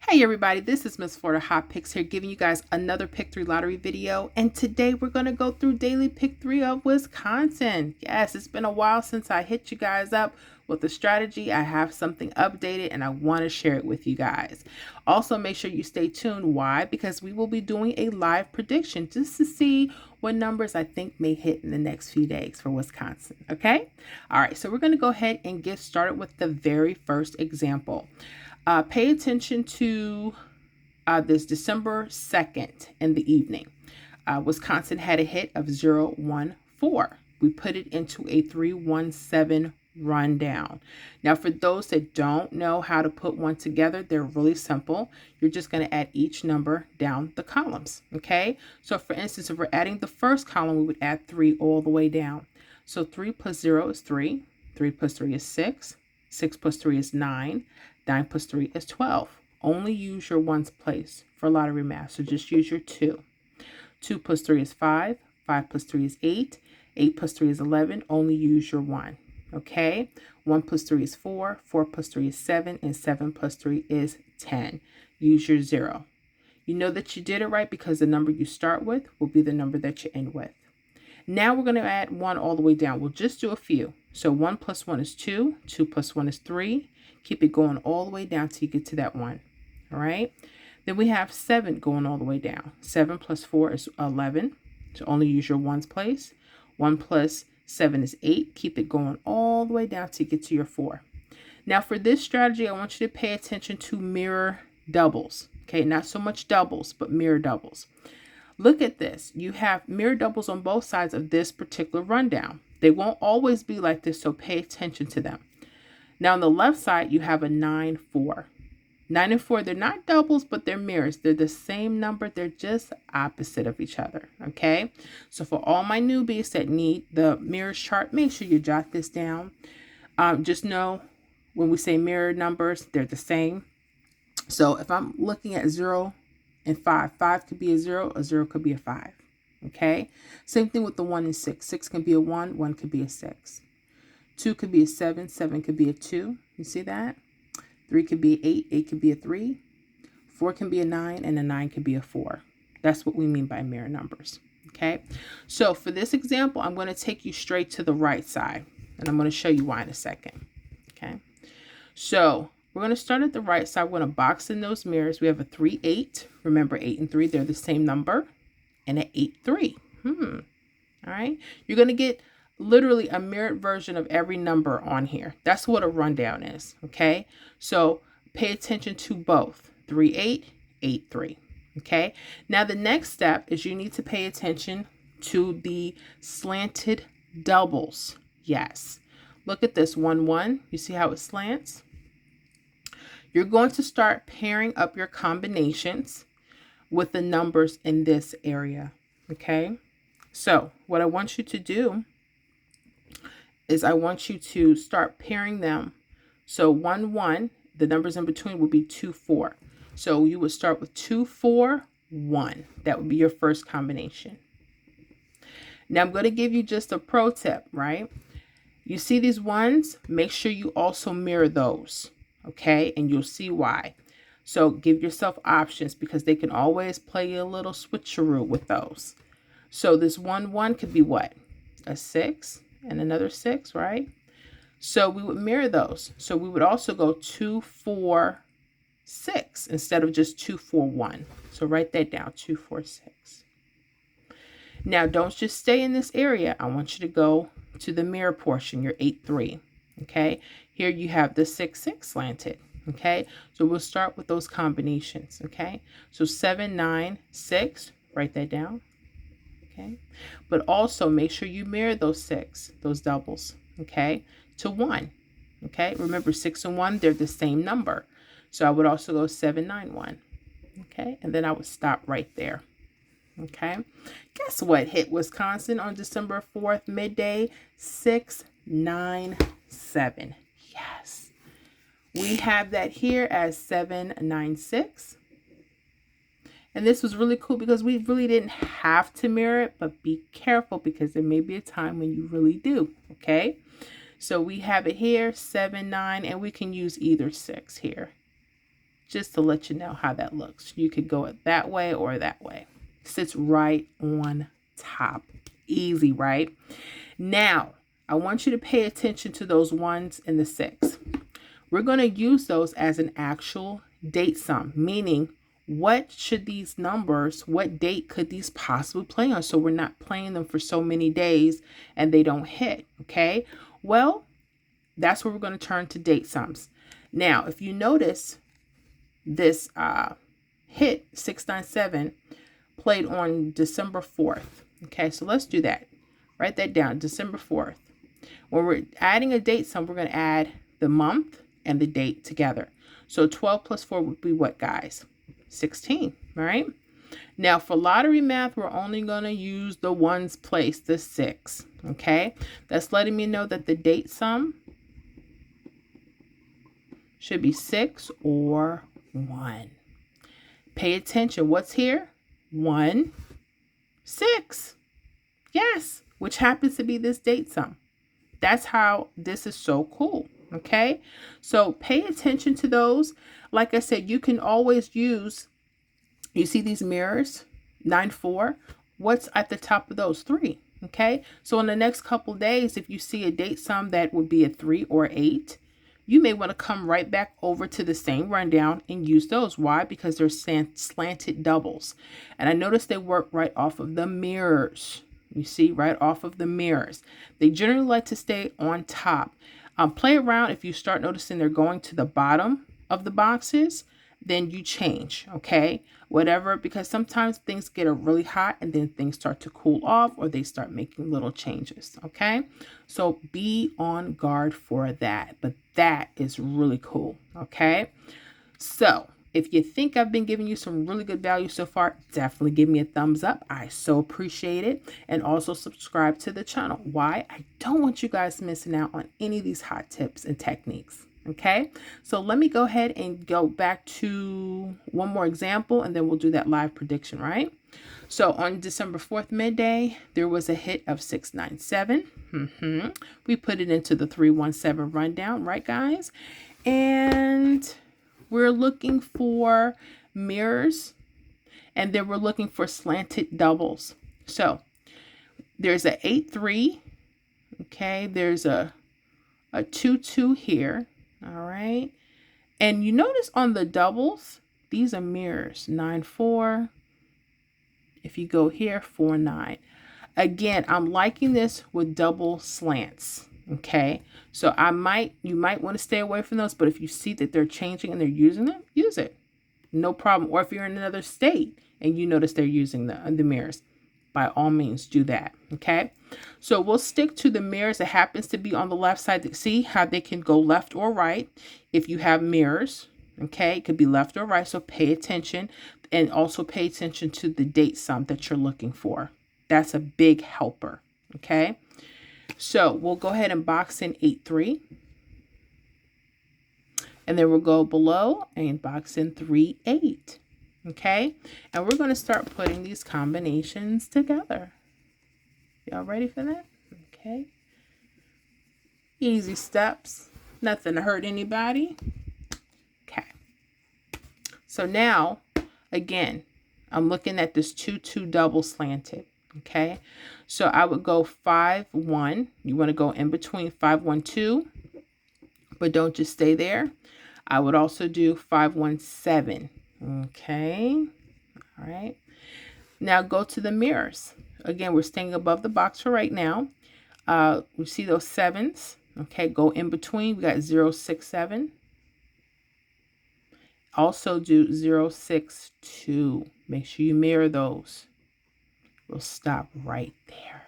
Hey everybody, this is Miss Florida Hot Picks here giving you guys another Pick 3 lottery video. And today we're going to go through daily Pick 3 of Wisconsin. Yes, it's been a while since I hit you guys up with the strategy. I have something updated and I want to share it with you guys. Also, make sure you stay tuned. Why? Because we will be doing a live prediction just to see what numbers I think may hit in the next few days for Wisconsin. Okay? All right, so we're going to go ahead and get started with the very first example. Pay attention to this December 2nd in the evening. Wisconsin had a hit of 014. We put it into a 317 rundown. Now, for those that don't know how to put one together, they're really simple. You're just going to add each number down the columns. Okay. So, for instance, if we're adding the first column, we would add 3 all the way down. So 3 plus 0 is 3. 3 plus 3 is 6. 6 plus 3 is 9. 9 plus 3 is 12. Only use your ones place for lottery math, so just use your 2. 2 plus 3 is 5. 5 plus 3 is 8. 8 plus 3 is 11. Only use your 1. Okay? 1 plus 3 is 4. 4 plus 3 is 7. And 7 plus 3 is 10. Use your 0. You know that you did it right because the number you start with will be the number that you end with. Now we're going to add 1 all the way down. We'll just do a few. So 1 plus 1 is 2. 2 plus 1 is 3. Keep it going all the way down till you get to that 1. All right. Then we have 7 going all the way down. 7 plus 4 is 11. So only use your ones place. 1 plus 7 is 8. Keep it going all the way down till you get to your 4. Now for this strategy, I want you to pay attention to mirror doubles. Okay, not so much doubles, but mirror doubles. Look at this. You have mirror doubles on both sides of this particular rundown. They won't always be like this, so pay attention to them. Now on the left side, you have a 9, 4. 9 and 4, they're not doubles, but they're mirrors. They're the same number. They're just opposite of each other, okay? So for all my newbies that need the mirrors chart, make sure you jot this down. Just know when we say mirror numbers, they're the same. So if I'm looking at 0 and 5, 5 could be a 0 could be a 5, okay? Same thing with the 1 and 6. 6 can be a 1, 1 could be a 6. 2 could be a 7, 7 could be a 2. You see that? 3 could be 8, 8 could be a 3. 4 can be a 9, and a 9 could be a 4. That's what we mean by mirror numbers. Okay? So for this example, I'm going to take you straight to the right side, and I'm going to show you why in a second. Okay? So we're going to start at the right side. We're going to box in those mirrors. We have a 3, 8. Remember, 8 and 3, they're the same number. And an 8, 3. All right? You're going to get literally a mirrored version of every number on here. That's what a rundown is, okay? So pay attention to both 3, 8, 8, 3, okay? Now the next step is you need to pay attention to the slanted doubles. Yes. Look at this 1, 1. You see how it slants? You're going to start pairing up your combinations with the numbers in this area, okay? So what I want you to do is I want you to start pairing them. So 1, 1, the numbers in between will be 2, 4. So you would start with 2, 4, 1. That would be your first combination. Now I'm going to give you just a pro tip, right? You see these ones? Make sure you also mirror those, okay? And you'll see why. So give yourself options because they can always play a little switcheroo with those. So this 1, 1 could be what? A 6. And another 6, right? So we would mirror those. So we would also go 2, 4, 6 instead of just 2, 4, 1. So write that down, 2, 4, 6. Now don't just stay in this area. I want you to go to the mirror portion, your 8, 3. Okay? Here you have the 6, 6 slanted. Okay? So we'll start with those combinations. Okay? So 7, 9, 6. Write that down. Okay, but also make sure you mirror those 6, those doubles, okay, to 1. Okay, remember 6 and 1, they're the same number. So I would also go 7, 9, 1. Okay, and then I would stop right there. Okay, guess what hit Wisconsin on December 4th, midday? 6, 9, 7. Yes, we have that here as 7, 9, 6. And this was really cool because we really didn't have to mirror it, but be careful because there may be a time when you really do, okay? So we have it here, 7, 9, and we can use either 6 here. just to let you know how that looks. You could go it that way or that way. Sits right on top. Easy, right? Now, I want you to pay attention to those 1s and the 6. We're going to use those as an actual date sum, meaning what should these numbers, what date could these possibly play on? So we're not playing them for so many days and they don't hit, okay? Well, that's where we're going to turn to date sums. Now, if you notice, this hit 697 played on December 4th. Okay, so let's do that. Write that down, December 4th. When we're adding a date sum, we're going to add the month and the date together. So 12 plus 4 would be what, guys? 16, right? Now, for lottery math, we're only going to use the 1's place, the 6. Okay, that's letting me know that the date sum should be 6 or 1. Pay attention. What's here? 1, 6. Yes, which happens to be this date sum. That's how this is so cool. Okay, so pay attention to those. Like I said, you can always use, you see these mirrors, 9, 4. What's at the top of those? 3. Okay, so in the next couple days, if you see a date sum that would be a 3 or 8, you may want to come right back over to the same rundown and use those. Why? Because they're slanted doubles. And I noticed they work right off of the mirrors. You see, right off of the mirrors. They generally like to stay on top. Play around. If you start noticing they're going to the bottom of the boxes, then you change, okay? Whatever, because sometimes things get really hot and then things start to cool off or they start making little changes, okay? So be on guard for that, but that is really cool, okay? So if you think I've been giving you some really good value so far, definitely give me a thumbs up. I so appreciate it. And also subscribe to the channel. Why? I don't want you guys missing out on any of these hot tips and techniques. Okay, so let me go ahead and go back to one more example and then we'll do that live prediction, right? So on December 4th midday, there was a hit of 697. We put it into the 317 rundown, right, guys? And we're looking for mirrors and then we're looking for slanted doubles. So there's a 8-3. Okay, there's a 2-2 here. All right. And you notice on the doubles, these are mirrors, 9-4. If you go here, 4-9. Again, I'm liking this with double slants. Okay. So you might want to stay away from those, but if you see that they're changing and they're using them, use it. No problem. Or if you're in another state and you notice they're using the mirrors, by all means do that. Okay. So we'll stick to the mirrors that happens to be on the left side. See how they can go left or right if you have mirrors. Okay. It could be left or right. So pay attention and also pay attention to the date sum that you're looking for. That's a big helper. Okay. So we'll go ahead and box in 8-3. And then we'll go below and box in 3-8. Okay, and we're going to start putting these combinations together. Y'all ready for that? Okay. Easy steps. Nothing to hurt anybody. Okay. So now, again, I'm looking at this 2-2 double slanted. Okay. So I would go 5-1. You want to go in between 5-1-2, but don't just stay there. I would also do 5-1-7. Okay. All right. Now go to the mirrors. Again, we're staying above the box for right now. We see those 7s. Okay. Go in between. We got 0-6-7. Also do 0-6-2. Make sure you mirror those. We'll stop right there.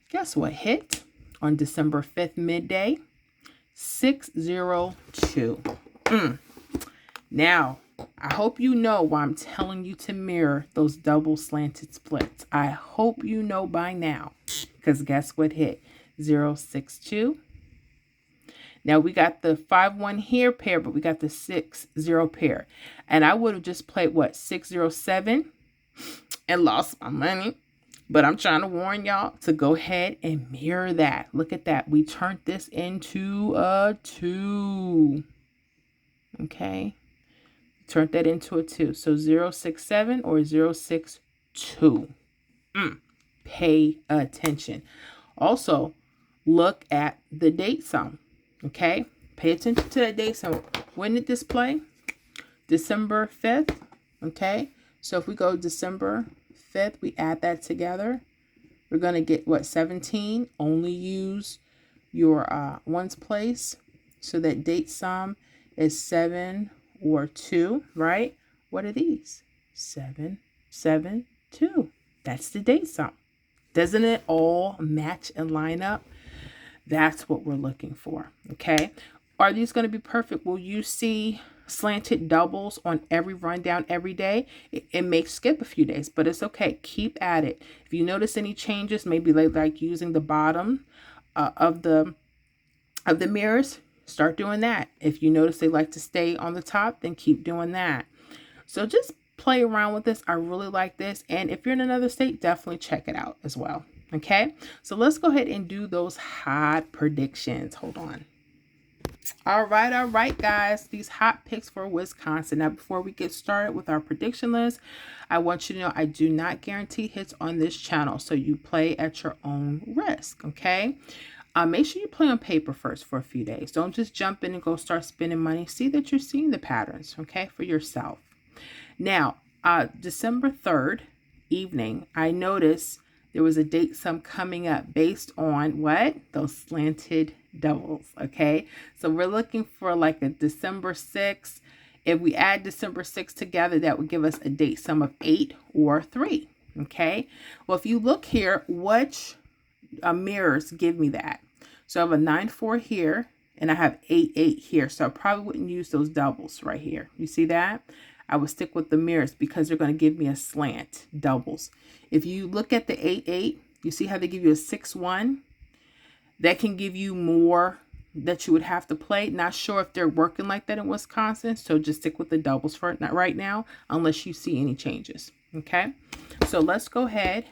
Guess what hit on December 5th midday? 602. Now, I hope you know why I'm telling you to mirror those double slanted splits. I hope you know by now, because guess what hit? 0-6-2. Now we got the 5-1 here pair, but we got the 6-0 pair. And I would have just played what? 6-0-7 and lost my money. But I'm trying to warn y'all to go ahead and mirror that. Look at that. We turned this into a 2. Okay. turn that into a 2. So 067 or 062. Pay attention. Also, look at the date sum. Okay? Pay attention to that date sum. When did this play? December 5th. Okay? So if we go December 5th, we add that together. We're going to get, what, 17? Only use your ones place. So that date sum is 7 or 2, right? What are these? 7, 7, 2. That's the date sum. Doesn't it all match and line up? That's what we're looking for, okay? Are these going to be perfect? Will you see slanted doubles on every rundown every day? It may skip a few days, but it's okay. Keep at it. If you notice any changes, maybe like using the bottom of the mirrors, start doing that. If you notice they like to stay on the top, then keep doing that. So just play around with this. I really like this. And if you're in another state, definitely check it out as well. Okay, so let's go ahead and do those hot predictions. Hold on. All right, guys, these hot picks for Wisconsin. Now, before we get started with our prediction list, I want you to know I do not guarantee hits on this channel, so you play at your own risk, okay? Make sure you play on paper first for a few days. Don't just jump in and go start spending money. See that you're seeing the patterns, okay, for yourself. Now, December 3rd evening, I noticed there was a date sum coming up based on what? Those slanted doubles, okay? So we're looking for like a December 6th. If we add December 6th together, that would give us a date sum of 8 or 3, okay? Well, if you look here, which mirrors give me that? So I have a 9-4 here, and I have 8-8 here. So I probably wouldn't use those doubles right here. You see that? I would stick with the mirrors because they're going to give me a slant doubles. If you look at the 8-8, you see how they give you a 6-1? That can give you more that you would have to play. Not sure if they're working like that in Wisconsin, so just stick with the doubles for not right now, unless you see any changes. Okay, so let's go ahead.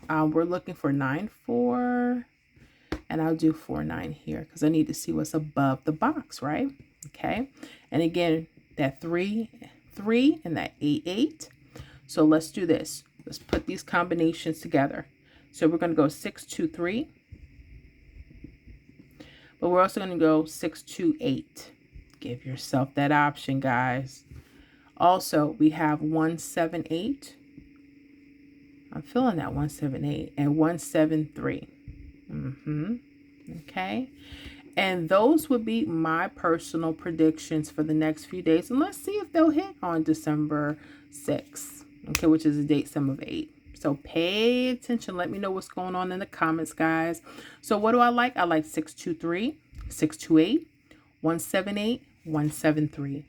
We're looking for 9-4, and I'll do 4-9 here because I need to see what's above the box, right? Okay, and again, that 3 and that 8-8. So let's do this. Let's put these combinations together. So we're going to go 6-2-3. But we're also going to go 6-2-8. Give yourself that option, guys. Also, we have 1-7-8. I'm feeling that 1-7-8 and 1-7-3. Okay. And those would be my personal predictions for the next few days. And let's see if they'll hit on December 6th, okay, which is a date sum of 8. So pay attention. Let me know what's going on in the comments, guys. So what do I like? I like 6-2-3, 6-2-8, 1-7-8, 1-7-3.